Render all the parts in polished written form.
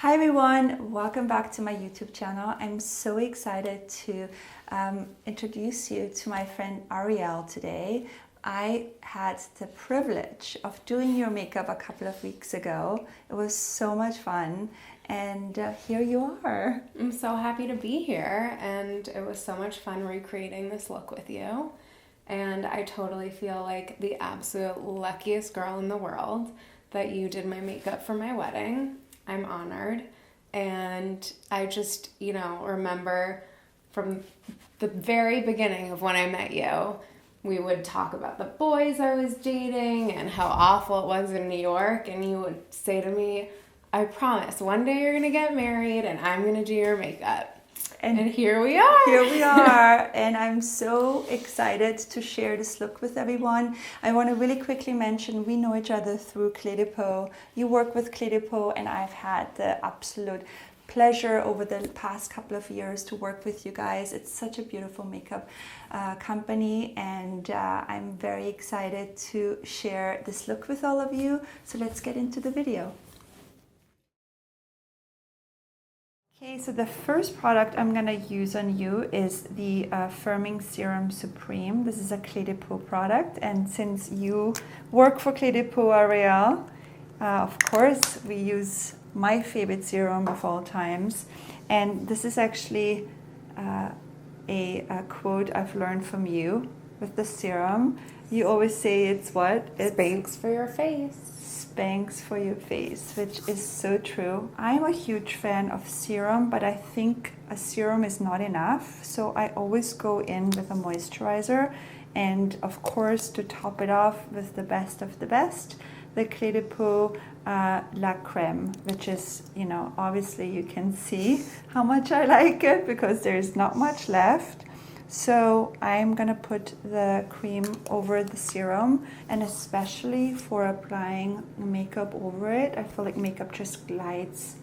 Hi everyone, welcome back to my YouTube channel. I'm so excited to introduce you to my friend Arielle today. I had the privilege of doing your makeup a couple of weeks ago. It was so much fun, and here you are. I'm so happy to be here, and it was so much fun recreating this look with you. And I totally feel like the absolute luckiest girl in the world that you did my makeup for my wedding. I'm honored. And I just, remember from the very beginning of when I met you, we would talk about the boys I was dating and how awful it was in New York. And you would say to me, I promise, one day you're going to get married and I'm going to do your makeup. And here we are. Here we are, and I'm so excited to share this look with everyone. I want to really quickly mention we know each other through Clé de Peau. You work with Clé de Peau, and I've had the absolute pleasure over the past couple of years to work with you guys. It's such a beautiful makeup company, and I'm very excited to share this look with all of you. So let's get into the video. Okay, so the first product I'm going to use on you is the Firming Serum Supreme. This is a Clé de Peau product, and since you work for Clé de Peau, Arielle, of course we use my favorite serum of all times. And this is actually a quote I've learned from you with the serum. You always say it's what? It's Spanx for your face. Spanx for your face, which is so true. I'm a huge fan of serum, but I think a serum is not enough. So I always go in with a moisturizer, and of course to top it off with the best of the best, the Clé de Peau La Crème, which is, obviously you can see how much I like it because there's not much left. So I'm gonna put the cream over the serum, and especially for applying makeup over it, I feel like makeup just glides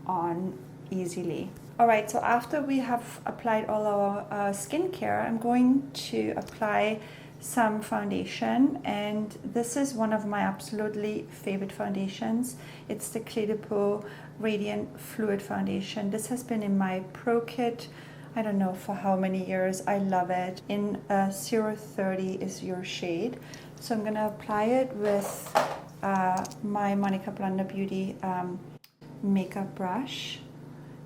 on easily. All right, so after we have applied all our skincare, I'm going to apply some foundation, and this is one of my absolutely favorite foundations. It's the Clé de Peau Radiant Fluid Foundation. This has been in my pro kit, I don't know for how many years. I love it. In 030 is your shade. So I'm gonna apply it with my Monika Blunder Beauty makeup brush.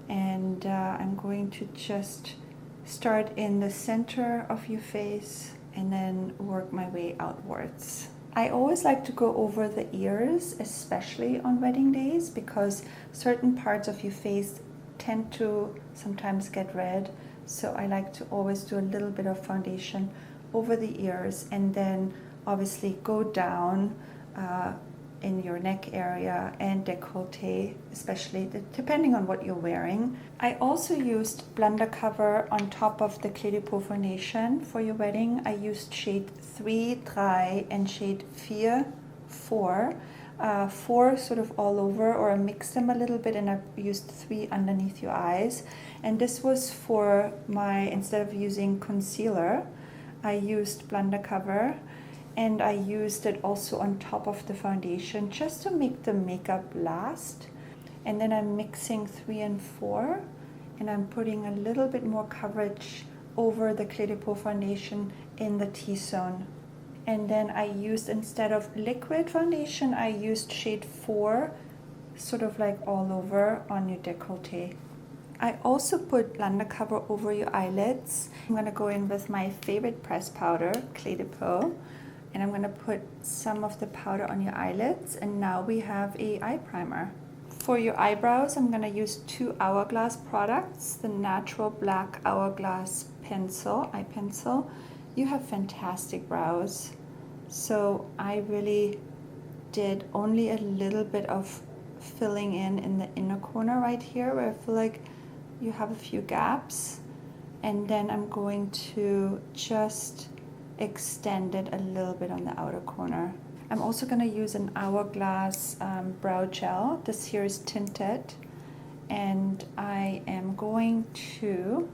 And I'm going to just start in the center of your face and then work my way outwards. I always like to go over the ears, especially on wedding days, because certain parts of your face tend to sometimes get red, so I like to always do a little bit of foundation over the ears, and then obviously go down in your neck area and décolleté, especially depending on what you're wearing. I also used Blunder Cover on top of the Clé de Peau foundation for your wedding. I used shade 3 Dry and shade 4 4 sort of all over, or I mixed them a little bit, and I used 3 underneath your eyes. And this was for my, instead of using concealer, I used Blunder Cover, and I used it also on top of the foundation just to make the makeup last. And then I'm mixing 3 and 4, and I'm putting a little bit more coverage over the Clé de Peau foundation in the T-zone. And then I used, instead of liquid foundation, I used shade 4, sort of like all over on your décolleté. I also put Blunder Cover over your eyelids. I'm gonna go in with my favorite press powder, Clé de Peau, and I'm gonna put some of the powder on your eyelids, and now we have a eye primer. For your eyebrows, I'm gonna use 2 Hourglass products, the Natural Black Hourglass Pencil, eye pencil. You have fantastic brows, so I really did only a little bit of filling in the inner corner right here where I feel like you have a few gaps, and then I'm going to just extend it a little bit on the outer corner. I'm also going to use an Hourglass brow gel. This here is tinted, and I am going to,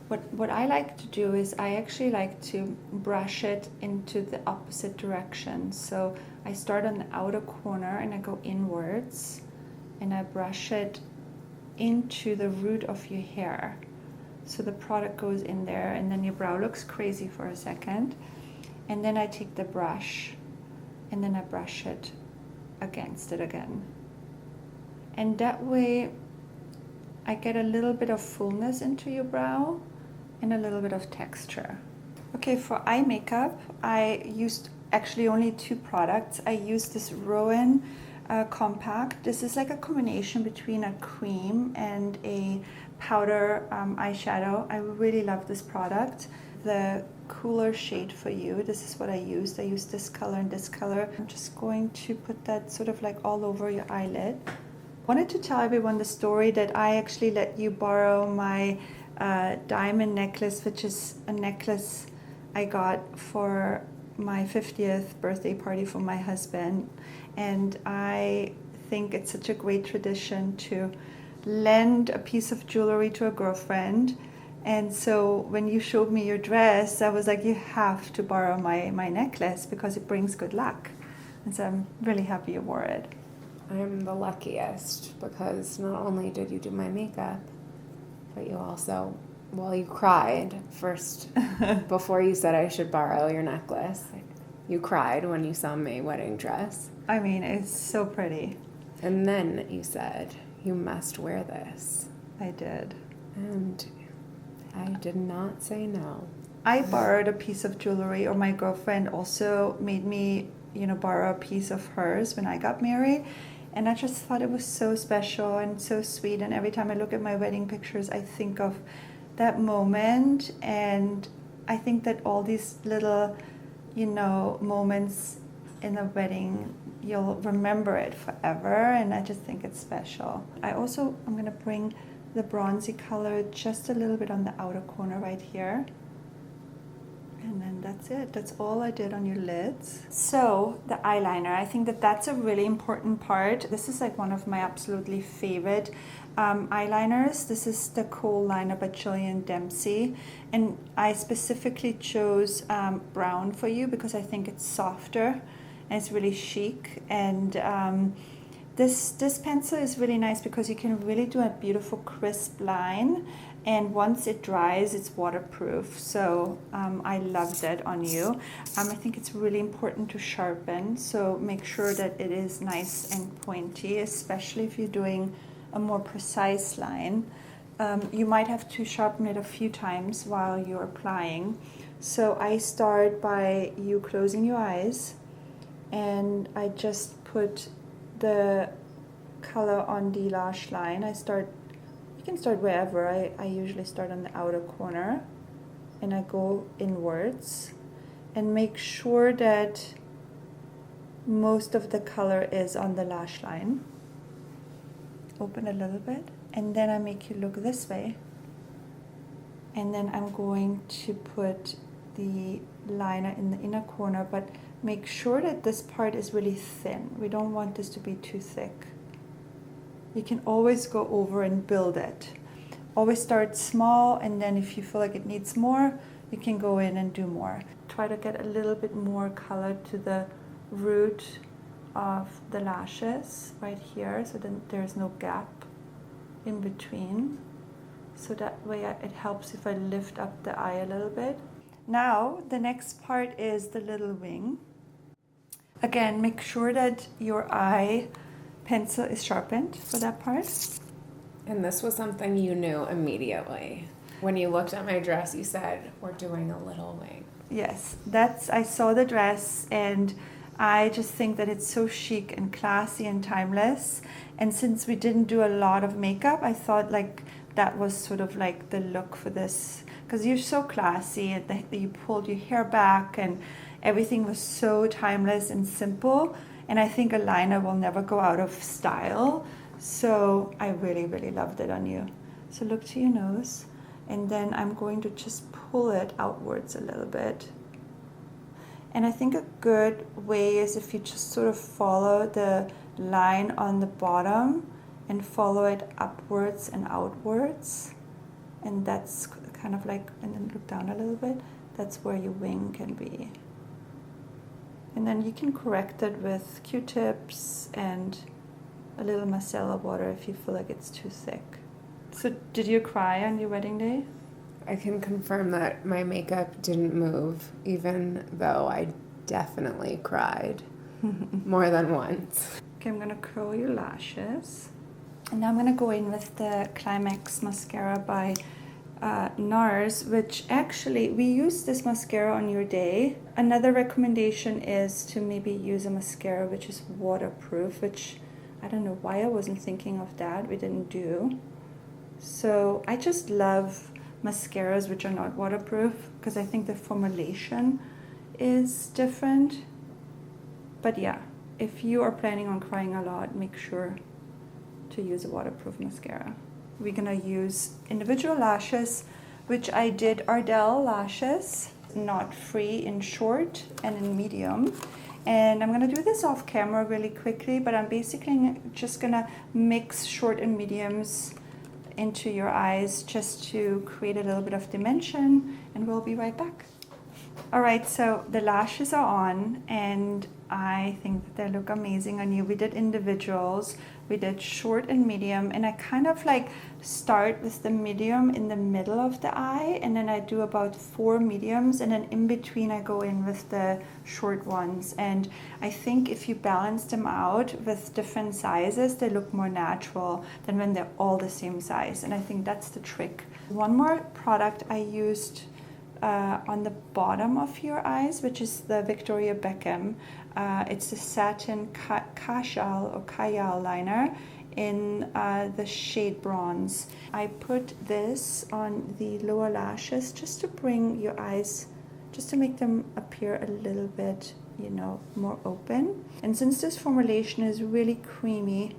what I like to do is I actually like to brush it into the opposite direction. So I start on the outer corner and I go inwards, and I brush it into the root of your hair. So the product goes in there, and then your brow looks crazy for a second. And then I take the brush, and then I brush it against it again. And that way, I get a little bit of fullness into your brow and a little bit of texture. Okay, for eye makeup, I used actually only 2 products. I used this Rowan compact. This is like a combination between a cream and a powder eyeshadow. I really love this product. The cooler shade for you, this is what I used. I used this color and this color. I'm just going to put that sort of like all over your eyelid. I wanted to tell everyone the story that I actually let you borrow my diamond necklace, which is a necklace I got for my 50th birthday party for my husband. And I think it's such a great tradition to lend a piece of jewelry to a girlfriend. And so when you showed me your dress, I was like, you have to borrow my necklace because it brings good luck. And so I'm really happy you wore it. I'm the luckiest because not only did you do my makeup, but you also, well, you cried first before you said I should borrow your necklace. You cried when you saw my wedding dress. I mean, it's so pretty. And then you said, you must wear this. I did. And I did not say no. I borrowed a piece of jewelry, or my girlfriend also made me, borrow a piece of hers when I got married. And I just thought it was so special and so sweet. And every time I look at my wedding pictures, I think of that moment. And I think that all these little, moments in a wedding, you'll remember it forever. And I just think it's special. I'm going to bring the bronzy color just a little bit on the outer corner right here. And then that's it. That's all I did on your lids. So the eyeliner, I think that's a really important part. This is like one of my absolutely favorite eyeliners. This is the Kohl liner by Gillian Dempsey. And I specifically chose brown for you because I think it's softer and it's really chic. And this pencil is really nice because you can really do a beautiful crisp line. And once it dries, it's waterproof. So I love that on you. I think it's really important to sharpen. So make sure that it is nice and pointy, especially if you're doing a more precise line. You might have to sharpen it a few times while you're applying. So I start by you closing your eyes, and I just put the color on the lash line. You can start wherever. I usually start on the outer corner, and I go inwards and make sure that most of the color is on the lash line. Open a little bit, and then I make you look this way, and then I'm going to put the liner in the inner corner, but make sure that this part is really thin. We don't want this to be too thick. You can always go over and build it. Always start small, and then if you feel like it needs more, you can go in and do more. Try to get a little bit more color to the root of the lashes right here, so then there's no gap in between. So that way it helps if I lift up the eye a little bit. Now the next part is the little wing. Again, make sure that your eye pencil is sharpened for that part. And this was something you knew immediately. When you looked at my dress, you said, we're doing a little wing. Yes, I saw the dress, and I just think that it's so chic and classy and timeless. And since we didn't do a lot of makeup, I thought like that was sort of like the look for this, because you're so classy, and you pulled your hair back, and everything was so timeless and simple. And I think a liner will never go out of style. So I really, really loved it on you. So look to your nose, and then I'm going to just pull it outwards a little bit. And I think a good way is if you just sort of follow the line on the bottom and follow it upwards and outwards. And that's kind of like, and then look down a little bit. That's where your wing can be. And then you can correct it with Q-tips and a little micellar water if you feel like it's too thick. So did you cry on your wedding day? I can confirm that my makeup didn't move, even though I definitely cried more than once. Okay, I'm gonna curl your lashes. And now I'm gonna go in with the Climax mascara by NARS, which actually, we use this mascara on your day. Another recommendation is to maybe use a mascara which is waterproof, which I don't know why I wasn't thinking of that. We didn't do. So I just love mascaras which are not waterproof because I think the formulation is different. But yeah, if you are planning on crying a lot, make sure to use a waterproof mascara. We're gonna use individual lashes, which I did Arielle lashes, not free, in short and in medium. And I'm gonna do this off camera really quickly, but I'm basically just gonna mix short and mediums into your eyes just to create a little bit of dimension, and we'll be right back. All right, so the lashes are on and I think that they look amazing on you. We did individuals, we did short and medium, and I kind of like start with the medium in the middle of the eye, and then I do about 4 mediums, and then in between I go in with the short ones. And I think if you balance them out with different sizes, they look more natural than when they're all the same size, and I think that's the trick. One more product I used on the bottom of your eyes, which is the Victoria Beckham. It's the satin Kajal liner in the shade bronze. I put this on the lower lashes just to bring your eyes, just to make them appear a little bit, you know, more open. And since this formulation is really creamy,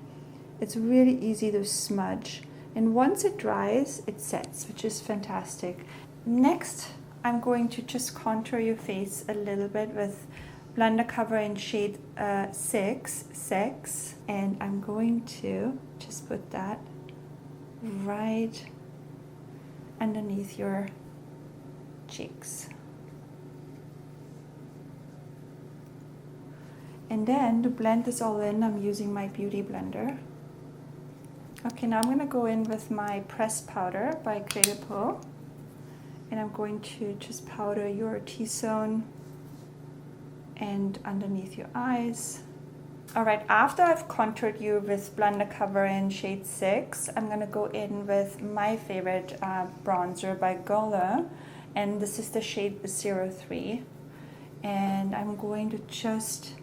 it's really easy to smudge. And once it dries, it sets, which is fantastic. Next, I'm going to just contour your face a little bit with Blunder Cover in shade 6, Sex. And I'm going to just put that right underneath your cheeks. And then to blend this all in, I'm using my Beauty Blender. Okay, now I'm going to go in with my pressed powder by Clé de Peau. And I'm going to just powder your T-zone and underneath your eyes. All right, after I've contoured you with Blunder Cover in shade 6, I'm gonna go in with my favorite bronzer by Guerlain, and this is the shade 03. And I'm going to just,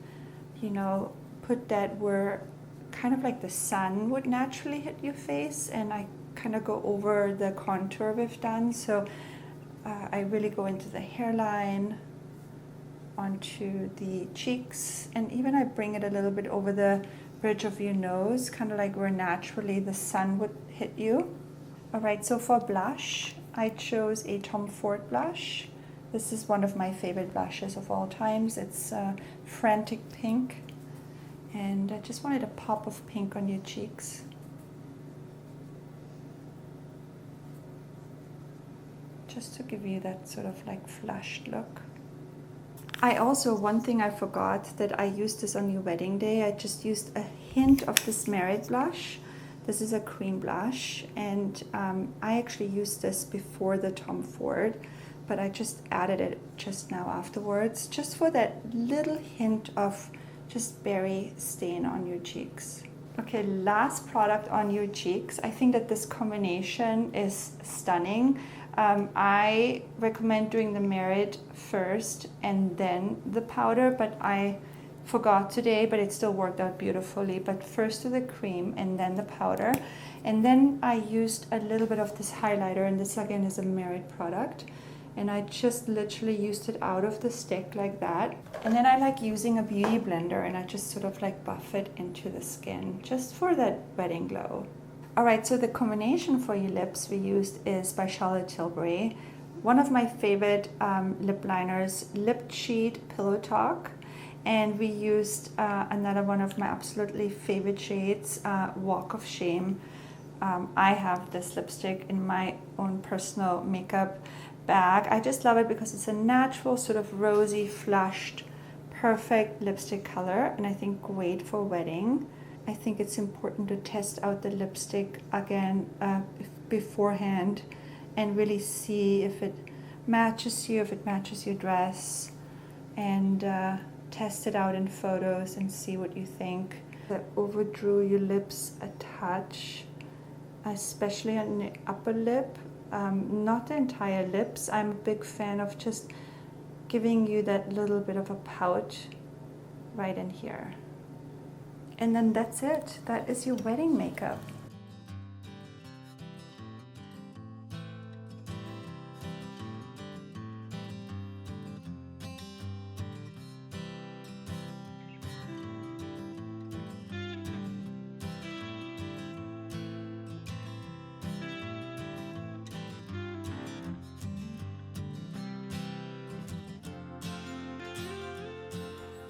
you know, put that where kind of like the sun would naturally hit your face, and I kind of go over the contour we've done. So I really go into the hairline, onto the cheeks, and even I bring it a little bit over the bridge of your nose, kind of like where naturally the sun would hit you. All right, so for blush, I chose a Tom Ford blush. This is one of my favorite blushes of all times. It's Frantic Pink, and I just wanted a pop of pink on your cheeks. Just to give you that sort of like flushed look. I also, one thing I forgot, that I used this on your wedding day. I just used a hint of this Merit blush. This is a cream blush, and I actually used this before the Tom Ford, but I just added it just now afterwards, just for that little hint of just berry stain on your cheeks. Okay, last product on your cheeks. I think that this combination is stunning. I recommend doing the Merit first and then the powder, but I forgot today, but it still worked out beautifully. But first do the cream and then the powder. And then I used a little bit of this highlighter, and this again is a Merit product. And I just literally used it out of the stick like that. And then I like using a beauty blender, and I just sort of like buff it into the skin just for that wedding glow. All right, so the combination for your lips we used is by Charlotte Tilbury. One of my favorite lip liners, Lip Cheat Pillow Talk. And we used another one of my absolutely favorite shades, Walk of Shame. I have this lipstick in my own personal makeup bag. I just love it because it's a natural sort of rosy, flushed, perfect lipstick color, and I think great for wedding. I think it's important to test out the lipstick again beforehand and really see if it matches you, if it matches your dress, and test it out in photos and see what you think. I overdrew your lips a touch, especially on the upper lip, not the entire lips. I'm a big fan of just giving you that little bit of a pout right in here. And then that's it. That is your wedding makeup.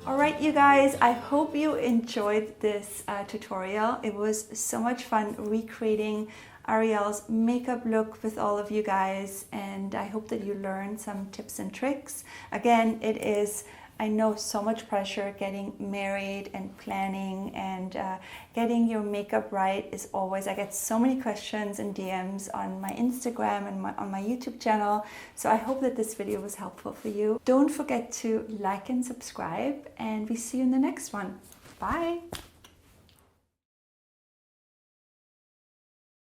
Alright you guys, I hope you enjoyed this tutorial. It was so much fun recreating Arielle's makeup look with all of you guys, and I hope that you learned some tips and tricks. Again, it is, I know, so much pressure getting married and planning, and getting your makeup right is always, I get so many questions and DMs on my Instagram and on my YouTube channel. So I hope that this video was helpful for you. Don't forget to like and subscribe, and we see you in the next one. Bye!